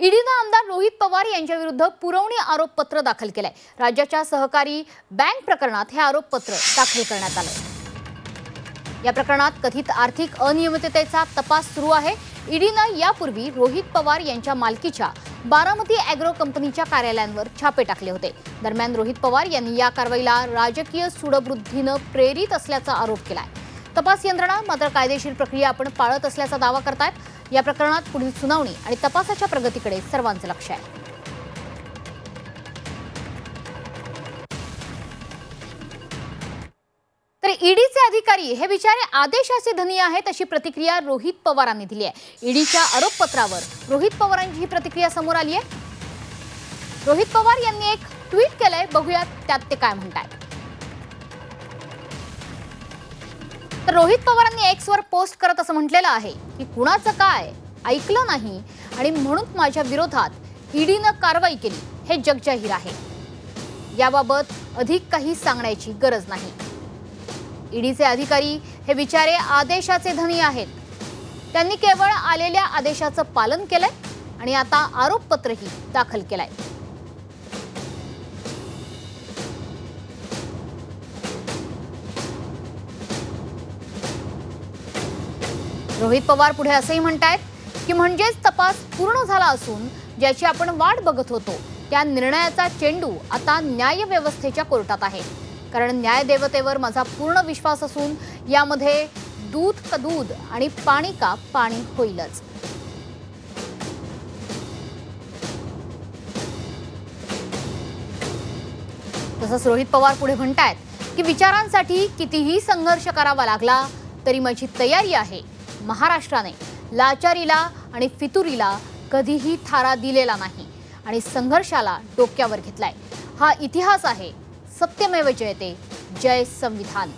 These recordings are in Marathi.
ईडीनं आमदार रोहित पवार यांच्या विरुद्ध पुरवणी आरोपपत्र दाखल केलंय। राज्याच्या सहकारी बँक प्रकरणात हे आरोपपत्र दाखल करण्यात आलंय। या प्रकरणात कथित आर्थिक अनियमिततेचा तपास सुरू आहे। ईडीनं यापूर्वी रोहित पवार यांच्या मालकीच्या बारामती ॲग्रो कंपनीच्या कार्यालयांवर छापे टाकले होते। दरम्यान रोहित पवार यांनी या कारवाईला राजकीय सूडबुद्धीनं प्रेरित असल्याचा आरोप केलाय। तपास यंत्रणा मात्र कायदेशीर प्रक्रिया आपण पाळत असल्याचा दावा करतायत। या प्रकरणात पुढील सुनावणी आणि तपासाच्या प्रगतीकडे सर्वांचं लक्ष आहे। तर ईडीचे अधिकारी हे बिचारे आदेशाचे धनी आहेत अशी प्रतिक्रिया रोहित पवारांनी दिली आहे। ईडीच्या आरोपपत्रावर रोहित पवारांची ही प्रतिक्रिया समोर आली आहे। रोहित पवार यांनी एक ट्विट केलंय, बघूयात त्यात ते काय म्हणतात। तर रोहित पवारांनी एक्सवर पोस्ट करत असं म्हटलेलं आहे की कुणाचं काय ऐकलं नाही आणि म्हणून माझ्या विरोधात ईडीनं कारवाई केली हे जगजाहीर आहे। याबाबत अधिक काही सांगण्याची गरज नाही। ईडीचे अधिकारी हे बिचारे आदेशाचे धनी आहेत। त्यांनी केवळ आलेल्या आदेशाचं पालन केलंय आणि आता आरोपपत्रही दाखल केलंय। रोहित पवार पुढे असंही म्हणतायत की म्हणजेच तपास पूर्ण झाला असून ज्याची आपण वाट बघत होतो त्या निर्णयाचा चेंडू आता न्यायव्यवस्थेच्या कोर्टात आहे। कारण न्यायदेवतेवर माझा पूर्ण विश्वास असून यामध्ये दूध का दूध आणि पाणी का पाणी होईलच। तसंच रोहित पवार पुढे म्हणतायत की विचारांसाठी कितीही संघर्ष करावा लागला तरी माझी तयारी आहे। महाराष्ट्राने लाचारीला आणि फितुरीला कधीही थारा दिलेला नाही आणि संघर्षाला डोक्यावर घेतलाय। हा इतिहास आहे। सत्यमेव जयते, जय संविधान।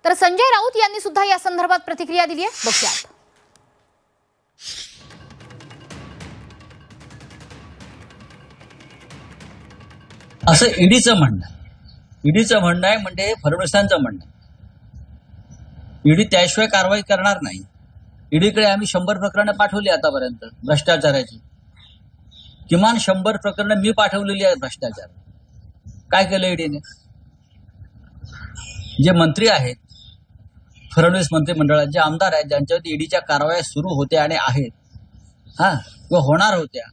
तर संजय राऊत यांनी सुद्धा या संदर्भात प्रतिक्रिया दिली आहे, बघूयात। असं ईडीचं म्हणणं आहे म्हणजे फडणवीसांचं म्हणणं। ईडी त्याशिवाय कारवाई करणार नाही। ईडीकडे आम्ही 100 प्रकरणं पाठवली आतापर्यंत भ्रष्टाचाराची। किमान 100 प्रकरणं मी पाठवलेली आहेत भ्रष्टाचार। काय केलं ईडीने? जे मंत्री आहेत फडणवीस मंत्रिमंडळात, जे आमदार आहेत ज्यांच्यावरती ईडीच्या कारवाया सुरू होत्या आणि आहेत किंवा होणार होत्या,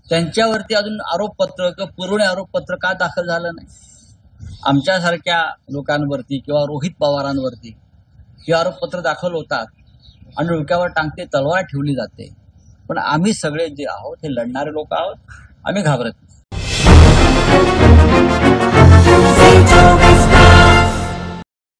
त्यांच्यावरती अजून आरोपपत्र किंवा पुरवणी आरोपपत्र का दाखल झालं नाही? आमच्यासारख्या लोकांवरती किंवा रोहित पवारांवरती हे आरोपपत्र दाखल होतात आणि डोक्यावर टांगते तलवार ठेवली जाते। पण आम्ही सगळे जे आहोत हे लढणारे लोक आहोत, आम्ही घाबरत नाही।